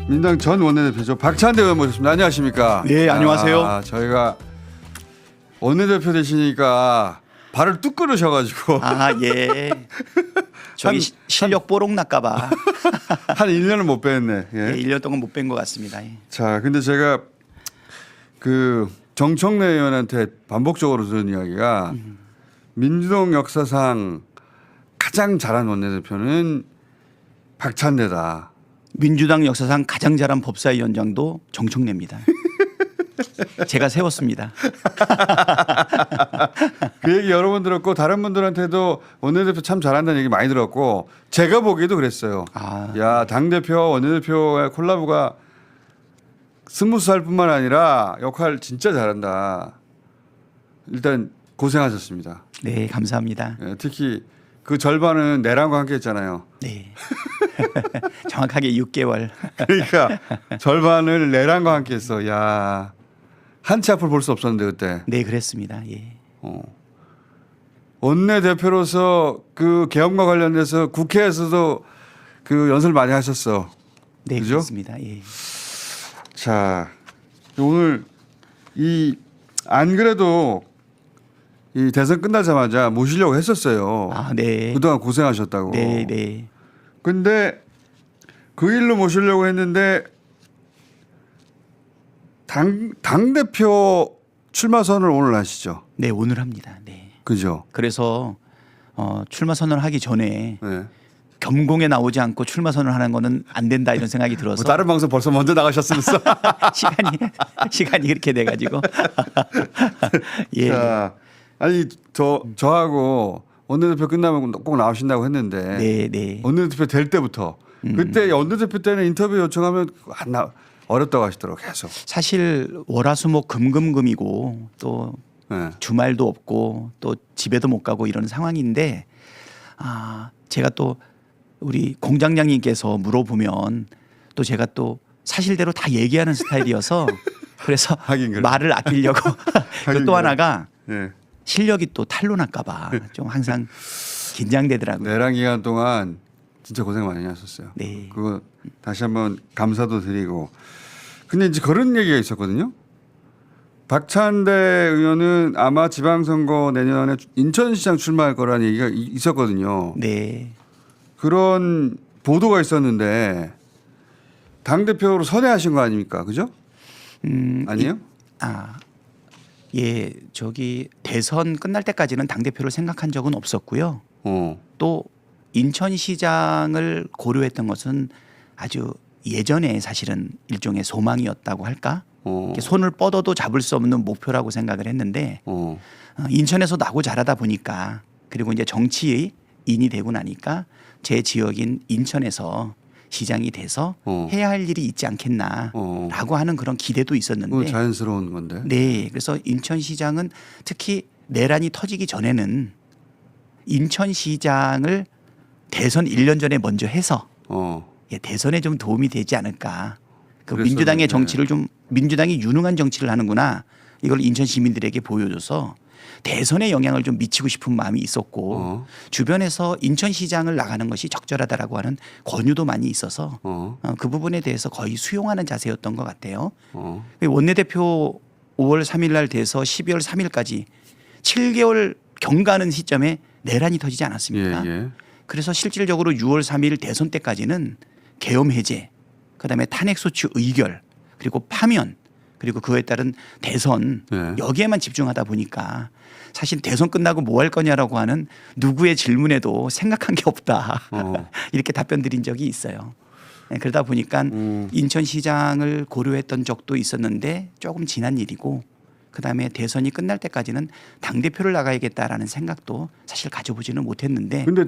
민당 전 원내대표죠. 박찬대 의원 모셨습니다. 안녕하십니까? 네, 안녕하세요. 저희가 원내대표 되시니까 발을 뚝 끊으셔가지고 예. 저희 실력 뽀록 날까봐 한 1년을 못 뵀네. 예. 1년 동안 못 뵌 것 같습니다. 자, 근데 제가 그 정청래 의원한테 반복적으로 들은 이야기가 민주당 역사상 가장 잘한 원내대표는 박찬대다. 민주당 역사상 가장 잘한 법사위원장도 정청래입니다. 제가 세웠습니다. 그 얘기 여러 번 들었고 다른 분들한테도 원내대표 참 잘한다는 얘기 많이 들었고 제가 보기에도 그랬어요. 야, 당대표 원내대표의 콜라보가 스무스할 뿐만 아니라 역할 진짜 잘한다. 일단 고생하셨습니다. 네, 감사합니다. 예, 특히 그 절반은 내랑과 함께 했잖아요. 네. 정확하게 6개월. 그러니까 절반을 내랑과 함께 했어. 야, 한치 앞을 볼 수 없었는데 그때. 네, 그랬습니다. 예. 원내대표로서 그 개헌과 관련돼서 국회에서도 그 연설을 많이 하셨어. 네, 그죠? 그렇습니다. 예. 자, 오늘 안 그래도 이 대선 끝나자마자 모시려고 했었어요. 네. 그동안 고생하셨다고. 네, 네. 근데 그 일로 모시려고 했는데 당대표 출마 선언을 오늘 하시죠. 네, 오늘 합니다. 네. 그죠? 그래서 출마 선언을 하기 전에 네. 겸공에 나오지 않고 출마 선언을 하는 거는 안 된다 이런 생각이 들어서 뭐 다른 방송 벌써 먼저 나가셨으면서. 시간이 그렇게 돼가지고 예. 자, 아니 저하고 원내대표 끝나면 꼭 나오신다고 했는데 네, 네. 원내대표 될 때부터 그때 원내대표 때는 인터뷰 요청하면 어렵다고 하시더라고 계속. 사실 월화수목 금금금이고 또 네. 주말도 없고 또 집에도 못 가고 이런 상황인데 제가 또 우리 공장장님께서 물어보면 또 제가 또 사실대로 다 얘기하는 스타일이어서 그래서 말을 아끼려고 또 하나가 네. 실력이 또 탄로날까봐 좀 항상 긴장되더라고요. 내란 기간 동안 진짜 고생 많이 하셨어요. 네. 그거 다시 한번 감사도 드리고. 근데 이제 그런 얘기가 있었거든요. 박찬대 의원은 아마 지방선거 내년에 인천시장 출마할 거라는 얘기가 있었거든요. 네. 그런 보도가 있었는데 당대표로 선회하신 거 아닙니까? 그죠? 아니에요? 예, 저기 대선 끝날 때까지는 당대표를 생각한 적은 없었고요. 또 인천시장을 고려했던 것은 아주 예전에 사실은 일종의 소망이었다고 할까? 손을 뻗어도 잡을 수 없는 목표라고 생각을 했는데 인천에서 나고 자라다 보니까 그리고 이제 정치인이 되고 나니까 제 지역인 인천에서 시장이 돼서 해야 할 일이 있지 않겠나라고 하는 그런 기대도 있었는데 자연스러운 건데. 네, 그래서 인천시장은 특히 내란이 터지기 전에는 인천시장을 대선 1년 전에 먼저 해서 대선에 좀 도움이 되지 않을까. 그 민주당의 정치를 좀 민주당이 유능한 정치를 하는구나. 이걸 인천 시민들에게 보여줘서 대선에 영향을 좀 미치고 싶은 마음이 있었고 주변에서 인천시장을 나가는 것이 적절하다라고 하는 권유도 많이 있어서 그 부분에 대해서 거의 수용하는 자세였던 것 같아요. 원내대표 5월 3일 날 돼서 12월 3일까지 7개월 경과하는 시점에 내란이 터지지 않았습니까? 예. 그래서 실질적으로 6월 3일 대선 때까지는 계엄 해제, 그다음에 탄핵소추 의결, 그리고 파면, 그리고 그에 따른 대선 여기에만 집중하다 보니까 사실 대선 끝나고 뭐 할 거냐라고 하는 누구의 질문에도 생각한 게 없다. 이렇게 답변 드린 적이 있어요. 그러다 보니까 인천시장을 고려했던 적도 있었는데 조금 지난 일이고 그다음에 대선이 끝날 때까지는 당대표를 나가야겠다라는 생각도 사실 가져보지는 못했는데. 근데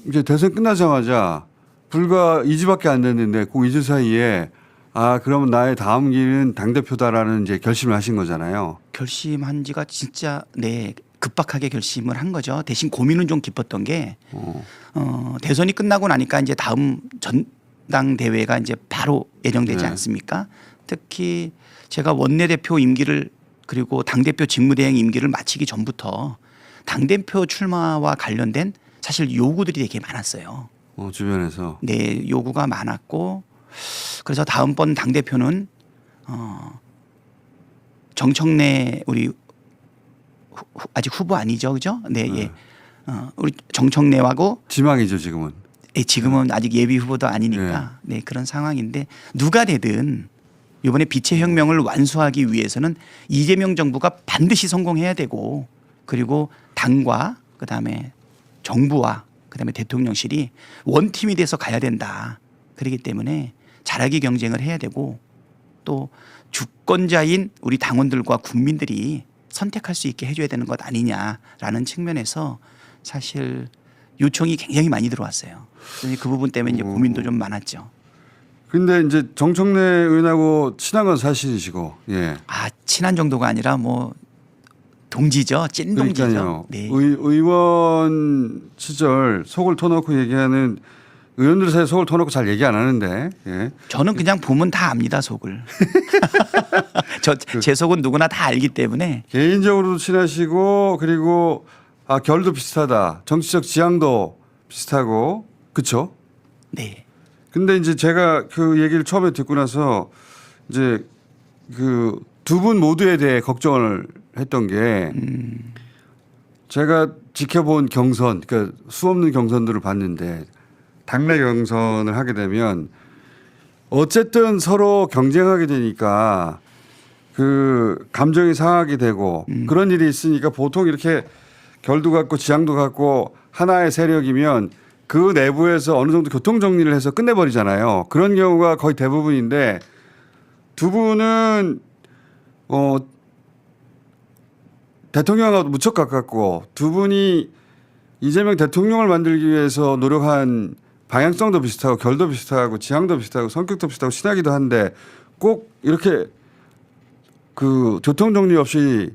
이제 대선 끝나자마자 불과 2주밖에 안 됐는데 그 2주 사이에 그러면 나의 다음 길은 당대표다라는 이제 결심을 하신 거잖아요. 결심한 지가 진짜 급박하게 결심을 한 거죠. 대신 고민은 좀 깊었던 게 대선이 끝나고 나니까 이제 다음 전당대회가 이제 바로 예정되지 않습니까? 특히 제가 원내대표 임기를 그리고 당대표 직무대행 임기를 마치기 전부터 당대표 출마와 관련된 사실 요구들이 되게 많았어요. 주변에서. 네, 요구가 많았고 그래서 다음번 당대표는 정청래 우리 아직 후보 아니죠, 그죠? 네, 예. 우리 정청래하고 지망이죠 지금은. 예, 지금은 아직 예비 후보도 아니니까 네, 그런 상황인데 누가 되든 이번에 빛의 혁명을 완수하기 위해서는 이재명 정부가 반드시 성공해야 되고 그리고 당과 그다음에 정부와 그다음에 대통령실이 원팀이 돼서 가야 된다. 그렇기 때문에 잘하게 경쟁을 해야 되고 또 주권자인 우리 당원들과 국민들이 선택할 수 있게 해줘야 되는 것 아니냐라는 측면에서 사실 요청이 굉장히 많이 들어왔어요. 그 부분 때문에 이제 고민도 좀 많았죠. 근데 이제 정청래 의원하고 친한 건 사실이시고, 예. 아, 친한 정도가 아니라 뭐 동지죠, 찐 동지죠. 그러니까요. 네. 의원 시절 속을 터놓고 얘기하는 의원들 사이에 속을 터놓고 잘 얘기 안 하는데, 예. 저는 그냥 보면 다 압니다, 속을. 제 속은 누구나 다 알기 때문에. 개인적으로도 친하시고 그리고 결도 비슷하다. 정치적 지향도 비슷하고, 그렇죠? 네. 근데 이제 제가 그 얘기를 처음에 듣고 나서 이제 그 두 분 모두에 대해 걱정을 했던 게 제가 지켜본 경선, 그러니까 수없는 경선들을 봤는데 당내 경선을 하게 되면 어쨌든 서로 경쟁하게 되니까 그 감정이 상하게 되고 그런 일이 있으니까 보통 이렇게 결도 갖고 지향도 갖고 하나의 세력이면 그 내부에서 어느 정도 교통 정리를 해서 끝내버리잖아요. 그런 경우가 거의 대부분인데 두 분은 대통령하고 무척 가깝고 두 분이 이재명 대통령을 만들기 위해서 노력한 방향성도 비슷하고 결도 비슷하고 지향도 비슷하고 성격도 비슷하고 친하기도 한데 꼭 이렇게 그 교통 정리 없이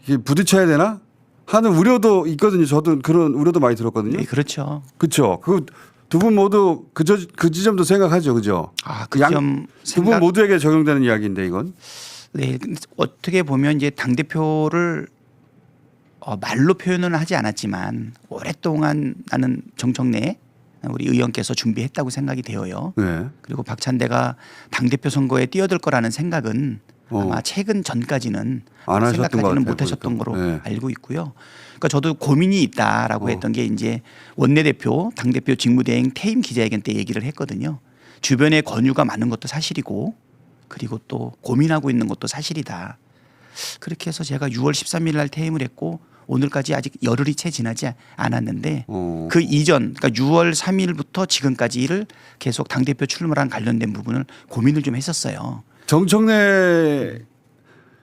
이게 부딪혀야 되나 하는 우려도 있거든요. 저도 그런 우려도 많이 들었거든요. 네, 그렇죠. 그렇죠. 그 두 분 모두 그 지점도 생각하죠, 그죠? 아, 그 점 두 분 모두에게 적용되는 이야기인데 이건. 네, 어떻게 보면 이제 당 대표를 말로 표현은 하지 않았지만 오랫동안 나는 정청래 우리 의원께서 준비했다고 생각이 되어요. 네. 그리고 박찬대가 당 대표 선거에 뛰어들 거라는 생각은 아마 최근 전까지는 안 하셨던 것 생각하지는 같아요, 못하셨던 보니까. 거로 네. 알고 있고요. 그러니까 저도 고민이 있다라고 했던 게 이제 원내대표, 당대표 직무대행 퇴임 기자회견 때 얘기를 했거든요. 주변에 권유가 많은 것도 사실이고 그리고 또 고민하고 있는 것도 사실이다. 그렇게 해서 제가 6월 13일 날 퇴임을 했고 오늘까지 아직 열흘이 채 지나지 않았는데 그 이전 그러니까 6월 3일부터 지금까지를 계속 당대표 출마랑 관련된 부분을 고민을 좀 했었어요. 정청래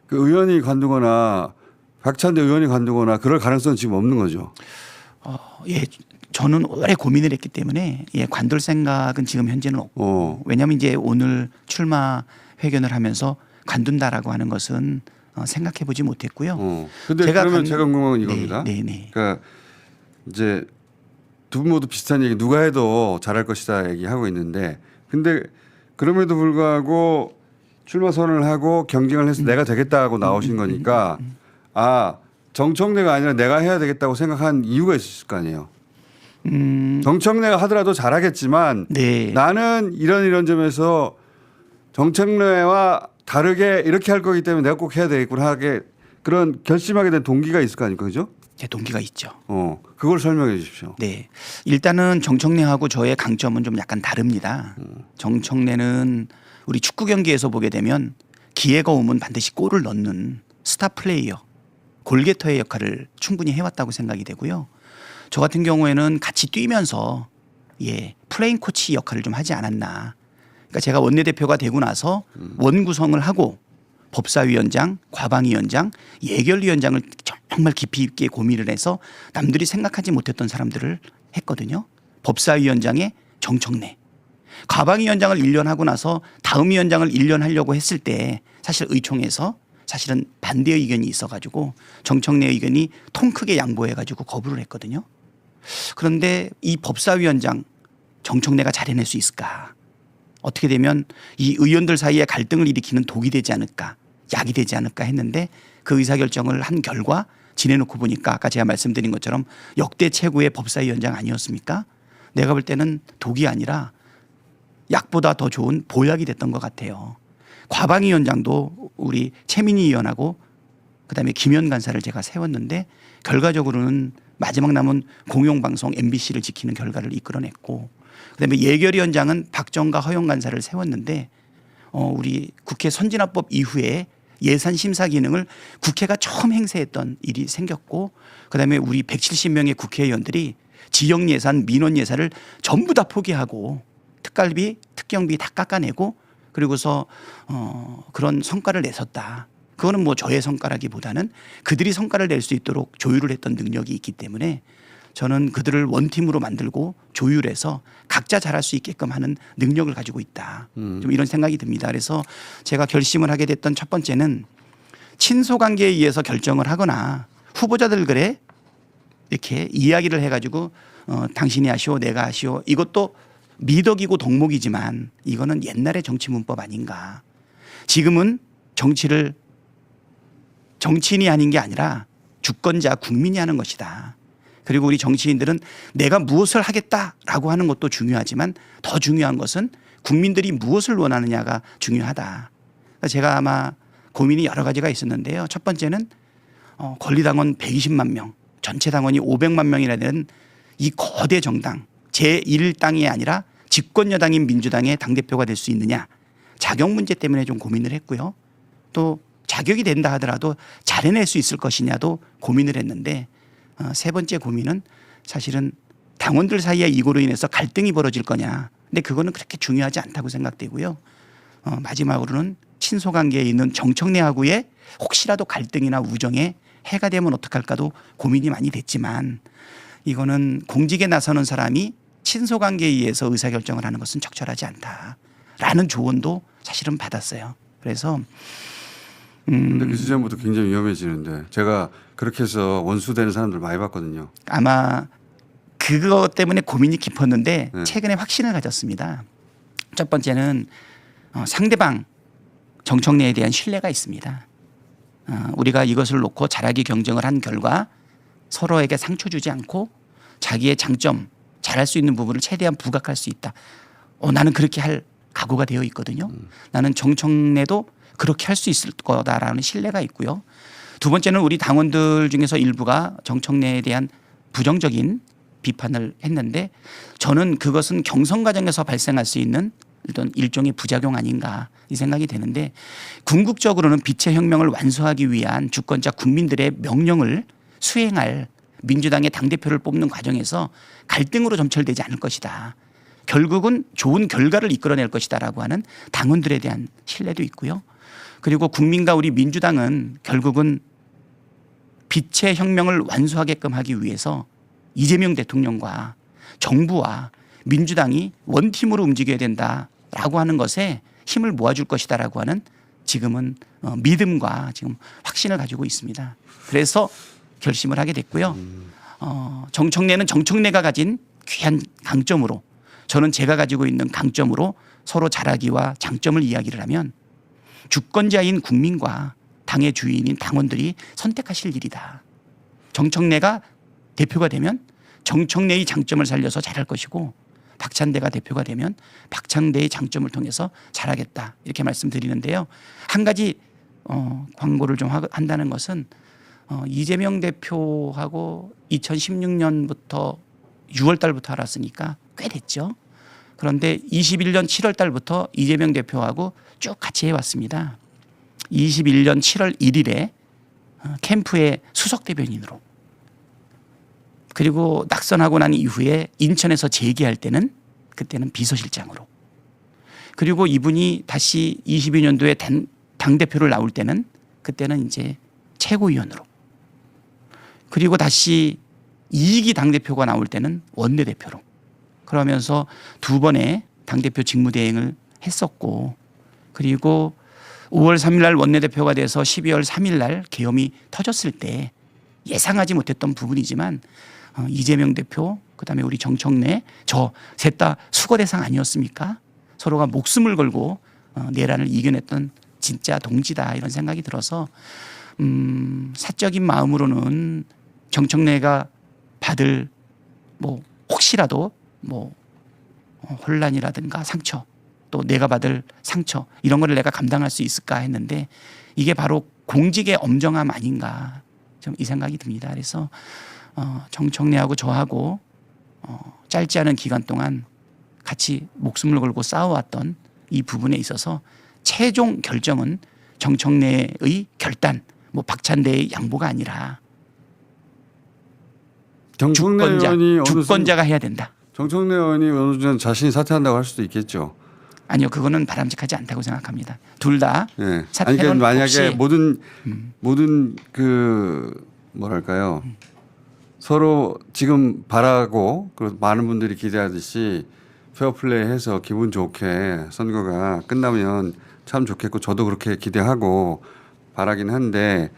그 의원이 관두거나 박찬대 의원이 관두거나 그럴 가능성은 지금 없는 거죠. 예, 저는 오래 고민을 했기 때문에 관둘 생각은 지금 현재는 없고 왜냐하면 이제 오늘 출마 회견을 하면서 관둔다라고 하는 것은 생각해 보지 못했고요. 근데 그러면 제가 궁금한 건 이겁니다. 네. 그러니까 이제 두 분 모두 비슷한 얘기 누가 해도 잘할 것이다 얘기하고 있는데 근데 그럼에도 불구하고 출마 선언을 하고 경쟁을 해서 내가 되겠다고 나오신 거니까 정청래가 아니라 내가 해야 되겠다고 생각한 이유가 있을 거 아니에요. 정청래가 하더라도 잘하겠지만 네. 나는 이런 점에서 정청래와 다르게 이렇게 할 거기 때문에 내가 꼭 해야 되겠구나 하게 그런 결심하게 된 동기가 있을 거 아닙니까, 그죠? 제 동기가 있죠. 그걸 설명해 주십시오. 네, 일단은 정청래하고 저의 강점은 좀 약간 다릅니다. 정청래는 우리 축구 경기에서 보게 되면 기회가 오면 반드시 골을 넣는 스타 플레이어, 골게터의 역할을 충분히 해왔다고 생각이 되고요. 저 같은 경우에는 같이 뛰면서 플레잉 코치 역할을 좀 하지 않았나. 그러니까 제가 원내대표가 되고 나서 원구성을 하고 법사위원장, 과방위원장, 예결위원장을 정말 깊이 있게 고민을 해서 남들이 생각하지 못했던 사람들을 했거든요. 법사위원장의 정청래. 과방위원장을 1년 하고 나서 다음 위원장을 1년 하려고 했을 때 사실 의총에서 사실은 반대 의견이 있어가지고 정청래 의견이 통 크게 양보해가지고 거부를 했거든요. 그런데 이 법사위원장 정청래가 잘해낼 수 있을까? 어떻게 되면 이 의원들 사이에 갈등을 일으키는 독이 되지 않을까, 약이 되지 않을까 했는데 그 의사결정을 한 결과 지내놓고 보니까 아까 제가 말씀드린 것처럼 역대 최고의 법사위원장 아니었습니까? 내가 볼 때는 독이 아니라 약보다 더 좋은 보약이 됐던 것 같아요. 과방위원장도 우리 최민희 의원하고 그다음에 김현 간사를 제가 세웠는데 결과적으로는 마지막 남은 공영방송 MBC를 지키는 결과를 이끌어냈고 그다음에 예결위원장은 박정가 허영 간사를 세웠는데 우리 국회 선진화법 이후에 예산 심사 기능을 국회가 처음 행사했던 일이 생겼고 그다음에 우리 170명의 국회의원들이 지역 예산, 민원 예산을 전부 다 포기하고 특갈비, 특경비 다 깎아내고 그리고서 그런 성과를 냈었다. 그거는 뭐 저의 성과라기보다는 그들이 성과를 낼 수 있도록 조율을 했던 능력이 있기 때문에 저는 그들을 원팀으로 만들고 조율해서 각자 잘할 수 있게끔 하는 능력을 가지고 있다. 좀 이런 생각이 듭니다. 그래서 제가 결심을 하게 됐던 첫 번째는 친소관계에 의해서 결정을 하거나 후보자들 글에 이렇게 이야기를 해가지고 당신이 하시오 내가 하시오 이것도 미덕이고 덕목이지만 이거는 옛날의 정치 문법 아닌가. 지금은 정치를 정치인이 하는 게 아니라 주권자 국민이 하는 것이다. 그리고 우리 정치인들은 내가 무엇을 하겠다라고 하는 것도 중요하지만 더 중요한 것은 국민들이 무엇을 원하느냐가 중요하다. 제가 아마 고민이 여러 가지가 있었는데요. 첫 번째는 권리당원 120만 명, 전체 당원이 500만 명이나 되는 이 거대 정당 제1당이 아니라 집권여당인 민주당의 당대표가 될 수 있느냐. 자격 문제 때문에 좀 고민을 했고요. 또 자격이 된다 하더라도 잘 해낼 수 있을 것이냐도 고민을 했는데 세 번째 고민은 사실은 당원들 사이에 이거로 인해서 갈등이 벌어질 거냐. 근데 그거는 그렇게 중요하지 않다고 생각되고요. 마지막으로는 친소관계에 있는 정청래하고의 혹시라도 갈등이나 우정에 해가 되면 어떡할까도 고민이 많이 됐지만 이거는 공직에 나서는 사람이 친소관계에 의해서 의사결정을 하는 것은 적절하지 않다라는 조언도 사실은 받았어요. 그래서 근데 그 시점부터 굉장히 위험해지는데 제가 그렇게 해서 원수되는 사람들 많이 봤거든요. 아마 그것 때문에 고민이 깊었는데 최근에 확신을 가졌습니다. 첫 번째는 상대방 정청래에 대한 신뢰가 있습니다. 우리가 이것을 놓고 잘하기 경쟁을 한 결과 서로에게 상처 주지 않고 자기의 장점 잘할 수 있는 부분을 최대한 부각할 수 있다. 나는 그렇게 할 각오가 되어 있거든요. 나는 정청래도 그렇게 할 수 있을 거다라는 신뢰가 있고요. 두 번째는 우리 당원들 중에서 일부가 정청래에 대한 부정적인 비판을 했는데 저는 그것은 경선 과정에서 발생할 수 있는 어떤 일종의 부작용 아닌가 이 생각이 되는데 궁극적으로는 빛의 혁명을 완수하기 위한 주권자 국민들의 명령을 수행할 민주당의 당대표를 뽑는 과정에서 갈등으로 점철되지 않을 것이다. 결국은 좋은 결과를 이끌어낼 것이다라고 하는 당원들에 대한 신뢰도 있고요. 그리고 국민과 우리 민주당은 결국은 빛의 혁명을 완수하게끔 하기 위해서 이재명 대통령과 정부와 민주당이 원팀으로 움직여야 된다라고 하는 것에 힘을 모아줄 것이다라고 하는 지금은 믿음과 지금 확신을 가지고 있습니다. 그래서 결심을 하게 됐고요. 정청래는 정청래가 가진 귀한 강점으로 저는 제가 가지고 있는 강점으로 서로 잘하기와 장점을 이야기를 하면 주권자인 국민과 당의 주인인 당원들이 선택하실 일이다. 정청래가 대표가 되면 정청래의 장점을 살려서 잘할 것이고 박찬대가 대표가 되면 박찬대의 장점을 통해서 잘하겠다 이렇게 말씀드리는데요. 한 가지 광고를 좀 한다는 것은 이재명 대표하고 2016년부터 6월 달부터 알았으니까 꽤 됐죠. 그런데 21년 7월 달부터 이재명 대표하고 쭉 같이 해왔습니다. 21년 7월 1일에 캠프의 수석 대변인으로 그리고 낙선하고 난 이후에 인천에서 재기할 때는 그때는 비서실장으로 그리고 이분이 다시 22년도에 당대표를 나올 때는 그때는 이제 최고위원으로 그리고 다시 2기 당대표가 나올 때는 원내대표로 그러면서 두 번의 당대표 직무대행을 했었고 그리고 5월 3일 날 원내대표가 돼서 12월 3일 날 계엄이 터졌을 때 예상하지 못했던 부분이지만 이재명 대표 그다음에 우리 정청래 저 셋 다 수거 대상 아니었습니까? 서로가 목숨을 걸고 내란을 이겨냈던 진짜 동지다 이런 생각이 들어서 사적인 마음으로는 정청래가 받을 뭐 혹시라도 뭐 혼란이라든가 상처 또 내가 받을 상처 이런 거를 내가 감당할 수 있을까 했는데 이게 바로 공직의 엄정함 아닌가 좀 이 생각이 듭니다. 그래서 정청래하고 저하고 짧지 않은 기간 동안 같이 목숨을 걸고 싸워왔던 이 부분에 있어서 최종 결정은 정청래의 결단, 뭐 박찬대의 양보가 아니라 주권자가 해야 된다. 정청래 의원이 어느 정도 자신이 사퇴한다고 할 수도 있겠죠. 아니요, 그거는 바람직하지 않다고 생각합니다. 둘 다 네. 사퇴는 그러니까 만약에 혹시 모든 그 뭐랄까요 서로 지금 바라고 그리고 많은 분들이 기대하듯이 페어플레이해서 기분 좋게 선거가 끝나면 참 좋겠고 저도 그렇게 기대하고 바라긴 한데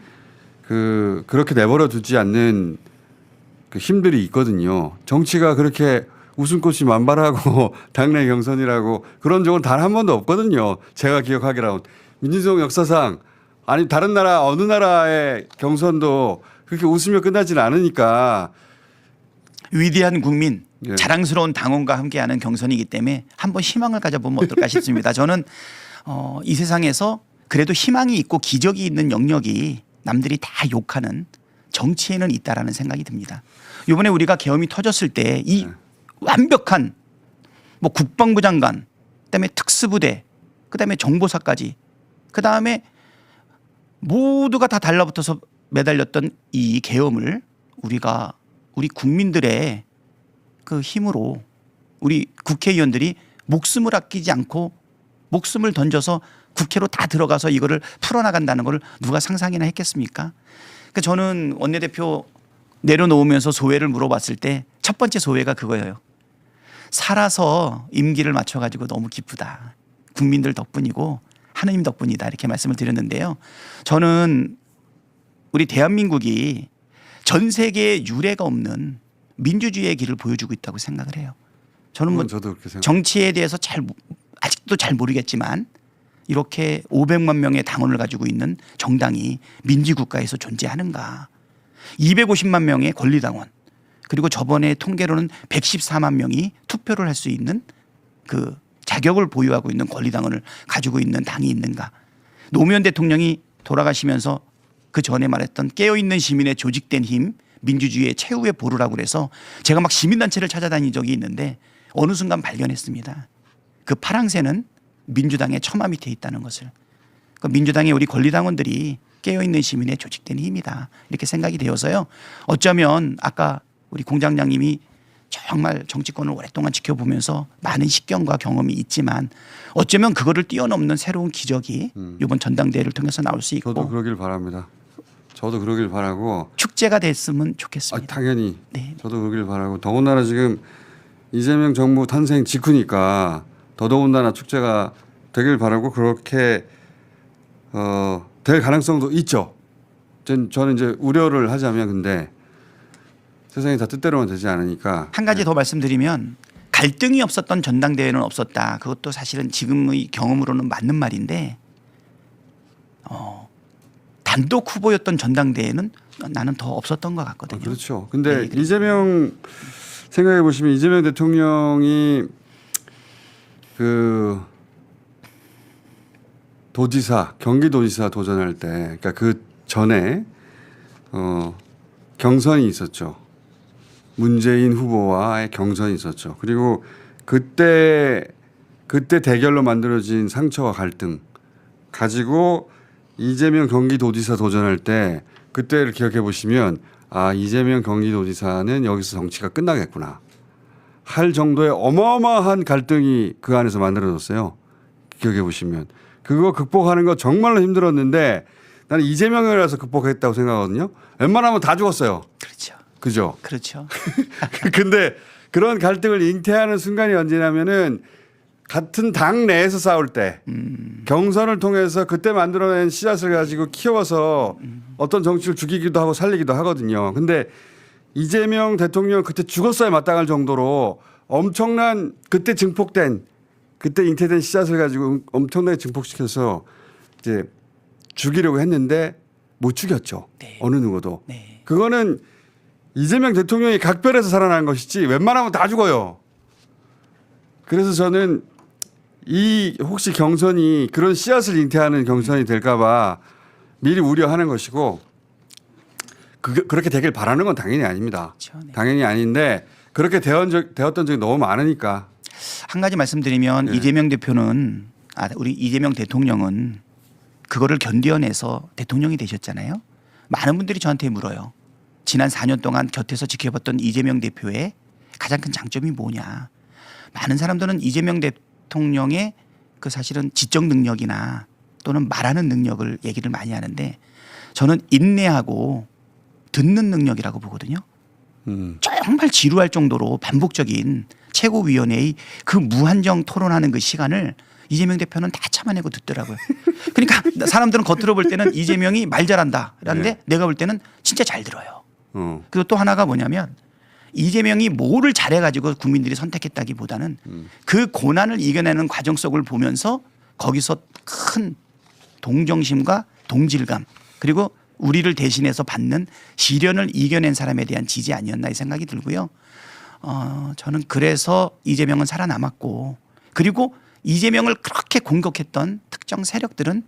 그렇게 내버려 두지 않는 그 힘들이 있거든요. 정치가 그렇게 웃음꽃이 만발하고 당내 경선이라고 그런 적은 단 한 번도 없거든요. 제가 기억하기로는 민주당 역사상 아니 다른 나라 어느 나라의 경선도 그렇게 웃으며 끝나지는 않으니까 위대한 국민, 예. 자랑스러운 당원과 함께하는 경선이기 때문에 한번 희망을 가져보면 어떨까 싶습니다. 저는 이 세상에서 그래도 희망이 있고 기적이 있는 영역이 남들이 다 욕하는 정치에는 있다라는 생각이 듭니다. 이번에 우리가 계엄이 터졌을 때 이 완벽한 뭐 국방부 장관, 그다음에 특수부대, 그다음에 정보사까지, 그다음에 모두가 다 달라붙어서 매달렸던 이 계엄을 우리 국민들의 그 힘으로 우리 국회의원들이 목숨을 아끼지 않고 목숨을 던져서 국회로 다 들어가서 이거를 풀어나간다는 걸 누가 상상이나 했겠습니까? 그러니까 저는 원내대표 내려놓으면서 소회를 물어봤을 때 첫 번째 소회가 그거예요. 살아서 임기를 맞춰가지고 너무 기쁘다. 국민들 덕분이고 하느님 덕분이다. 이렇게 말씀을 드렸는데요. 저는 우리 대한민국이 전 세계에 유례가 없는 민주주의의 길을 보여주고 있다고 생각을 해요. 저는 뭐 저도 그렇게 생각합니다. 정치에 대해서 아직도 잘 모르겠지만 이렇게 500만 명의 당원을 가지고 있는 정당이 민주국가에서 존재하는가. 250만 명의 권리당원 그리고 저번에 통계로는 114만 명이 투표를 할 수 있는 그 자격을 보유하고 있는 권리당원을 가지고 있는 당이 있는가. 노무현 대통령이 돌아가시면서 그 전에 말했던 깨어있는 시민의 조직된 힘 민주주의의 최후의 보루라고 그래서 제가 막 시민단체를 찾아다닌 적이 있는데 어느 순간 발견했습니다. 그 파랑새는 민주당의 처마 밑에 있다는 것을. 그 민주당의 우리 권리당원들이 깨어있는 시민의 조직된 힘이다. 이렇게 생각이 되어서요. 어쩌면 아까 우리 공장장님이 정말 정치권을 오랫동안 지켜보면서 많은 식견과 경험이 있지만 어쩌면 그거를 뛰어넘는 새로운 기적이 이번 전당대회를 통해서 나올 수 있고 저도 그러길 바랍니다. 저도 그러길 바라고 축제가 됐으면 좋겠습니다. 당연히 네. 저도 그러길 바라고 더군다나 지금 이재명 정부 탄생 직후니까 더더군다나 축제가 되길 바라고 그렇게 될 가능성도 있죠. 저는 이제 우려를 하자면 근데 세상이 다 뜻대로만 되지 않으니까 한 가지 더 말씀드리면 갈등이 없었던 전당대회는 없었다. 그것도 사실은 지금의 경험으로는 맞는 말인데 단독 후보였던 전당대회는 나는 더 없었던 것 같거든요. 그렇죠. 근데 네, 이재명 생각해 보시면 이재명 대통령이 그 도지사 경기도지사 도전할 때 그러니까 그 전에 경선이 있었죠. 문재인 후보와의 경선이 있었죠. 그리고 그때 대결로 만들어진 상처와 갈등 가지고 이재명 경기도지사 도전할 때 그때를 기억해 보시면 아 이재명 경기도지사는 여기서 정치가 끝나겠구나 할 정도의 어마어마한 갈등이 그 안에서 만들어졌어요. 기억해 보시면 그거 극복하는 거 정말로 힘들었는데 나는 이재명이라서 극복했다고 생각하거든요. 웬만하면 다 죽었어요. 그렇죠. 그죠? 그렇죠. 근데 그런 갈등을 잉태하는 순간이 언제냐면은 같은 당 내에서 싸울 때 경선을 통해서 그때 만들어낸 씨앗을 가지고 키워서 어떤 정치를 죽이기도 하고 살리기도 하거든요. 근데 이재명 대통령 그때 죽었어야 마땅할 정도로 엄청난 그때 증폭된 그때 잉태된 씨앗을 가지고 엄청나게 증폭시켜서 이제 죽이려고 했는데 못 죽였죠. 네. 어느 누구도. 네. 그거는 이재명 대통령이 각별해서 살아난 것이지 웬만하면 다 죽어요. 그래서 저는 이 혹시 경선이 그런 씨앗을 잉태하는 경선이 될까봐 미리 우려하는 것이고 그렇게 되길 바라는 건 당연히 아닙니다. 그렇죠. 네. 당연히 아닌데 그렇게 되었던 적이 너무 많으니까. 한 가지 말씀드리면 네. 이재명 대표는 우리 이재명 대통령은 그거를 견뎌내서 대통령이 되셨잖아요. 많은 분들이 저한테 물어요. 지난 4년 동안 곁에서 지켜봤던 이재명 대표의 가장 큰 장점이 뭐냐. 많은 사람들은 이재명 대통령의 그 사실은 지적 능력이나 또는 말하는 능력을 얘기를 많이 하는데 저는 인내하고 듣는 능력이라고 보거든요. 정말 지루할 정도로 반복적인 최고위원회의 그 무한정 토론하는 그 시간을 이재명 대표는 다 참아내고 듣더라고요. 그러니까 사람들은 겉으로 볼 때는 이재명이 말 잘한다. 라는데 네. 내가 볼 때는 진짜 잘 들어요. 그리고 또 하나가 뭐냐면 이재명이 뭐를 잘해가지고 국민들이 선택했다기보다는 그 고난을 이겨내는 과정 속을 보면서 거기서 큰 동정심과 동질감 그리고 우리를 대신해서 받는 시련을 이겨낸 사람에 대한 지지 아니었나 이 생각이 들고요. 저는 그래서 이재명은 살아남았고 그리고 이재명을 그렇게 공격했던 특정 세력들은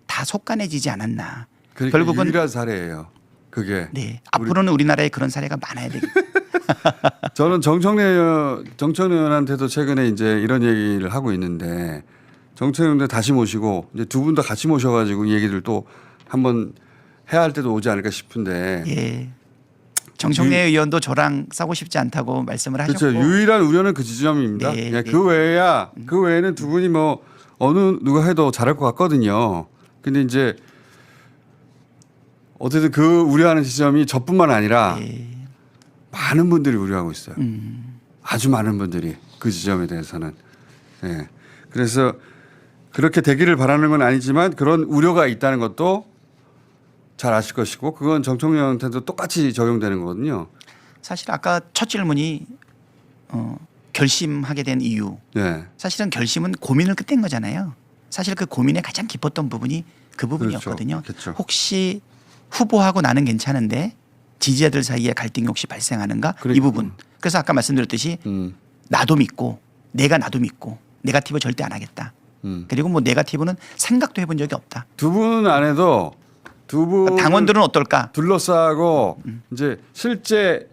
다 속간해지지 않았나. 그러니까 결국은 유일한 사례예요. 그게. 네. 앞으로는 우리나라에 그런 사례가 많아야 되겠다. 저는 정청래 의원한테도 최근에 이제 이런 얘기를 하고 있는데 정청래 의원도 다시 모시고 이제 두 분 다 같이 모셔가지고 이 얘기를 또 한번 해야 할 때도 오지 않을까 싶은데. 예. 정청래 의원도 저랑 싸고 싶지 않다고 말씀을 하셨고. 그렇죠. 유일한 우려는 그 지점입니다. 네, 그냥 네. 그 외에는 두 분이 뭐 어느 누가 해도 잘할 것 같거든요. 근데 이제 어쨌든 그 우려하는 지점이 저뿐만 아니라 예. 많은 분들이 우려하고 있어요. 아주 많은 분들이 그 지점에 대해서는. 예. 그래서 그렇게 되기를 바라는 건 아니지만 그런 우려가 있다는 것도 잘 아실 것이고 그건 정청래 의원한테도 똑같이 적용되는 거거든요. 사실 아까 첫 질문이 결심하게 된 이유. 네. 사실은 결심은 고민을 끝낸 거잖아요. 사실 그 고민에 가장 깊었던 부분이 그 부분이었거든요. 그렇죠. 혹시 후보하고 나는 괜찮은데 지지자들 사이에 갈등이 혹시 발생하는가 이 그러니까. 부분. 그래서 아까 말씀드렸듯이 나도 믿고 나도 믿고 네거티브 절대 안 하겠다. 그리고 뭐 네거티브는 생각도 해본 적이 없다. 두 분 안에도 두 분 당원들은 어떨까? 둘러싸고 이제 실제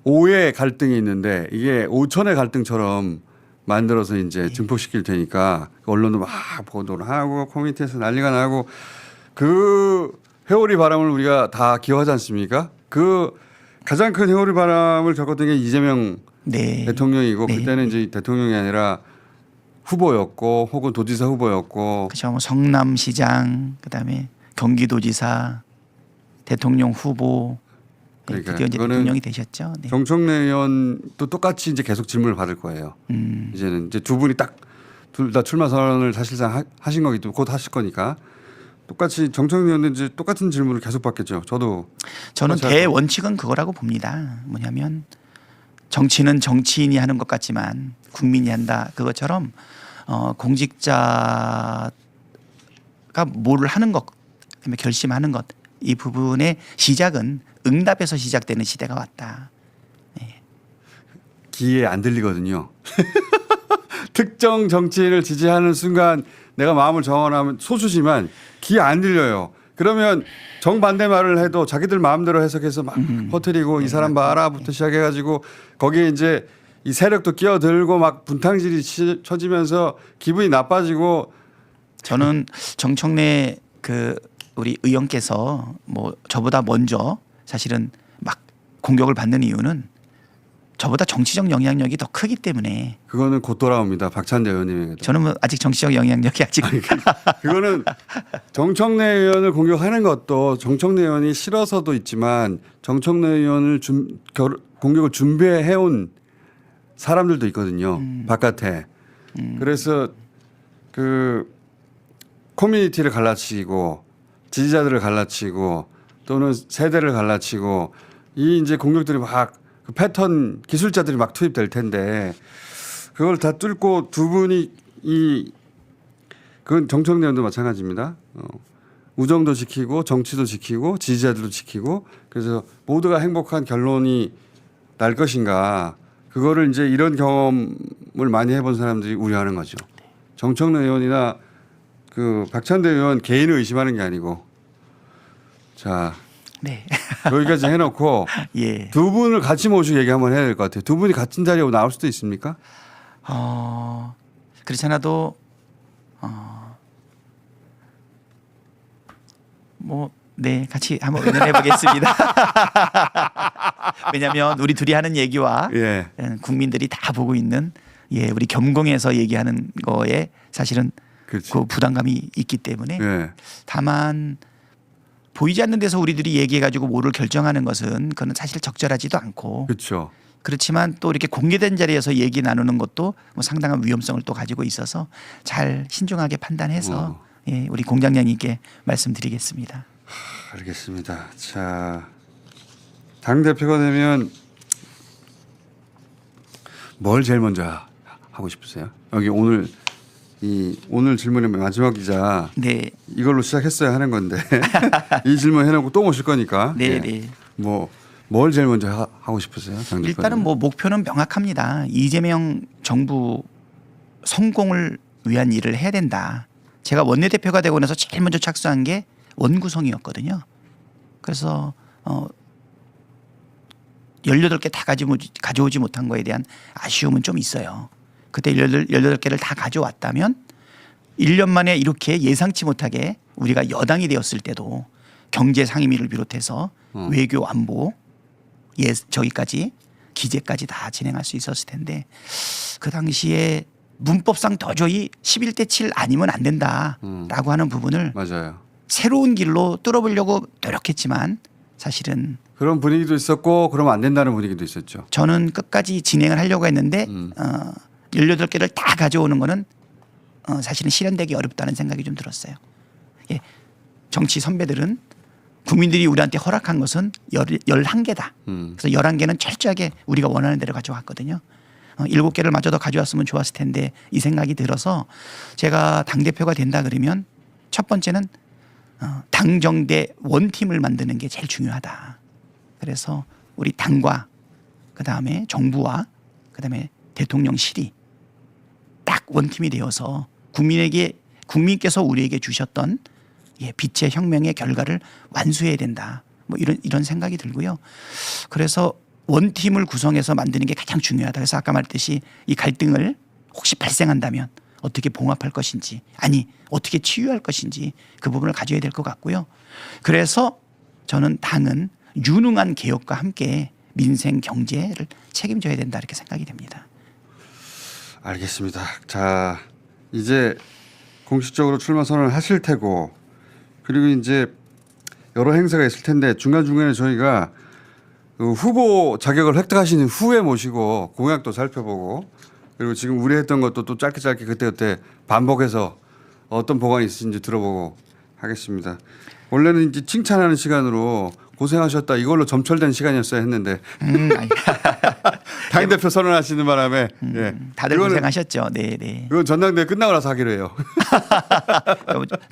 5의 갈등이 있는데 이게 5천의 갈등처럼 만들어서 이제 증폭시킬 테니까 언론도 막 보도를 하고 커뮤니티에서 난리가 나고 그 회오리 바람을 우리가 다 기억하지 않습니까? 그 가장 큰 회오리 바람을 겪었던 게 이재명 네. 대통령이고 네. 그때는 이제 대통령이 아니라 후보였고 혹은 도지사 후보였고 그죠. 뭐 성남시장 그다음에 경기도지사 대통령 후보 그러니까 드디어 이제 그거는 대통령이 되셨죠. 네. 정청래 의원도 똑같이 이제 계속 질문을 받을 거예요. 이제는 이제 두 분이 딱 둘 다 출마 선언을 사실상 하신 거기 때문에 곧 하실 거니까 똑같이 정청래 의원도 이제 똑같은 질문을 계속 받겠죠. 저는 똑같이 할 대원칙은 그거라고 봅니다. 뭐냐면 정치는 정치인이 하는 것 같지만 국민이 한다. 그것처럼 공직자가 뭐를 하는 것, 그다음에 결심하는 것 이 부분의 시작은 응답에서 시작되는 시대가 왔다. 귀에 안 들리거든요. 특정 정치인을 지지하는 순간 내가 마음을 정하면 소수지만 귀에 안 들려요. 그러면 정반대 말을 해도 자기들 마음대로 해석해서 막 퍼뜨리고 이 사람 봐라부터 시작해가지고 거기에 이제 이 세력도 끼어들고 막 분탕질이 쳐지면서 기분이 나빠지고 저는 정청래 그 우리 의원께서 뭐 저보다 먼저 사실은 막 공격을 받는 이유는 저보다 정치적 영향력이 더 크기 때문에 그거는 곧 돌아옵니다. 박찬대 의원님에게도. 저는 뭐 아직 정치적 영향력이 아직 그거는 정청래 의원을 공격하는 것도 정청래 의원이 싫어서도 있지만 정청래 의원을 공격을 준비해온 사람들도 있거든요. 바깥에. 그래서 그 커뮤니티를 갈라치고 지지자들을 갈라치고 또는 세대를 갈라치고 이 이제 공격들이 막 그 패턴 기술자들이 막 투입될 텐데 그걸 다 뚫고 두 분이 그건 정청래 의원도 마찬가지입니다. 우정도 지키고 정치도 지키고 지지자들도 지키고 그래서 모두가 행복한 결론이 날 것인가 그거를 이제 이런 경험을 많이 해본 사람들이 우려하는 거죠. 정청래 의원이나 그 박찬대 의원 개인을 의심하는 게 아니고 자 네. 여기까지 해놓고 예. 두 분을 같이 모시고 얘기 한번 해야 될 것 같아요. 두 분이 같은 자리에 나올 수도 있습니까? 그렇지 않아도 네, 같이 한번 의논해 보겠습니다. 왜냐하면 우리 둘이 하는 얘기와 예. 국민들이 다 보고 있는 우리 겸공해서 얘기하는 거에 사실은 그렇지. 그 부담감이 있기 때문에 예. 다만 보이지 않는 데서 우리들이 얘기해 가지고 뭐를 결정하는 것은 그건 사실 적절하지도 않고 그렇죠. 그렇지만 또 이렇게 공개된 자리에서 얘기 나누는 것도 뭐 상당한 위험성을 또 가지고 있어서 잘 신중하게 판단해서 우리 공장장님께 말씀드리겠습니다. 알겠습니다. 자, 당 대표가 되면 뭘 제일 먼저 하고 싶으세요? 여기 오늘 질문의 마지막 기자 네. 이걸로 시작했어야 하는 건데 이 질문 해놓고 또 모실 거니까. 네, 네. 뭘 제일 먼저 하고 싶으세요? 당 대표는? 일단은 뭐 목표는 명확합니다. 이재명 정부 성공을 위한 일을 해야 된다. 제가 원내대표가 되고 나서 제일 먼저 착수한 게 원구성이었거든요. 그래서 18개 다 가져오지 못한 거에 대한 아쉬움은 좀 있어요. 그때 18개를 다 가져왔다면 1년 만에 이렇게 예상치 못하게 우리가 여당이 되었을 때도 경제 상임위를 비롯해서 외교 안보 저기까지 기재까지 다 진행할 수 있었을 텐데 그 당시에 문법상 도저히 11대 7 아니면 안 된다라고 하는 부분을 맞아요. 새로운 길로 뚫어보려고 노력했지만 사실은 그런 분위기도 있었고 그러면 안 된다는 분위기도 있었죠. 저는 끝까지 진행을 하려고 했는데 18개를 다 가져오는 거는 사실은 실현되기 어렵다는 생각이 좀 들었어요. 예. 정치 선배들은 국민들이 우리한테 허락한 것은 11개다. 그래서 11개는 철저하게 우리가 원하는 대로 가져왔거든요. 7개를 마저 더 가져왔으면 좋았을 텐데 이 생각이 들어서 제가 당대표가 된다 그러면 첫 번째는 당정대 원팀을 만드는 게 제일 중요하다. 그래서 우리 당과 그다음에 정부와 그다음에 대통령실이 딱 원팀이 되어서 국민께서 우리에게 주셨던 빛의 혁명의 결과를 완수해야 된다. 뭐 이런 생각이 들고요. 그래서 원팀을 구성해서 만드는 게 가장 중요하다. 그래서 아까 말했듯이 이 갈등을 혹시 발생한다면 어떻게 봉합할 것인지 아니 어떻게 치유할 것인지 그 부분을 가져야 될 것 같고요. 그래서 저는 당은 유능한 개혁과 함께 민생 경제를 책임져야 된다 이렇게 생각이 됩니다. 알겠습니다. 자, 이제 공식적으로 출마 선언을 하실 테고 그리고 이제 여러 행사가 있을 텐데 중간중간에 저희가 그 후보 자격을 획득하신 후에 모시고 공약도 살펴보고 그리고 지금 우려했던 것도 또 짧게 그때 반복해서 어떤 보관이 있으신지 들어보고 하겠습니다. 원래는 이제 칭찬하는 시간으로 고생하셨다 이걸로 점철된 시간이었어야 했는데 당대표 선언하시는 바람에 다들 고생하셨죠. 네. 이건 전당대회 끝나고 나서 하기로 해요.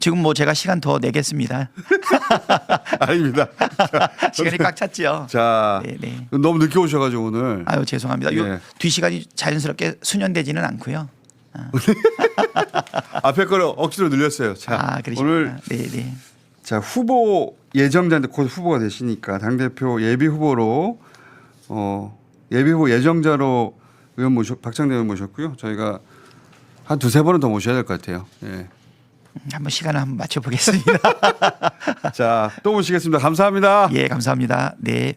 지금 뭐 제가 시간 더 내겠습니다. 아닙니다. 시간이 꽉 찼죠. 자, 네. 너무 늦게 오셔가지고 오늘. 아유 죄송합니다. 뒤 시간이 자연스럽게 수년되지는 않고요. 앞에 거를 억지로 늘렸어요. 자, 오늘 네. 자 후보 예정자인데 곧 후보가 되시니까 당 대표 예비 후보로 예비 후보 예정자로 박창대 의원 모셨고요. 저희가 한 두세 번은 더 모셔야 될 것 같아요. 예. 한번 시간을 한번 맞춰 보겠습니다. 자, 또 모시겠습니다. 감사합니다. 예, 감사합니다. 네.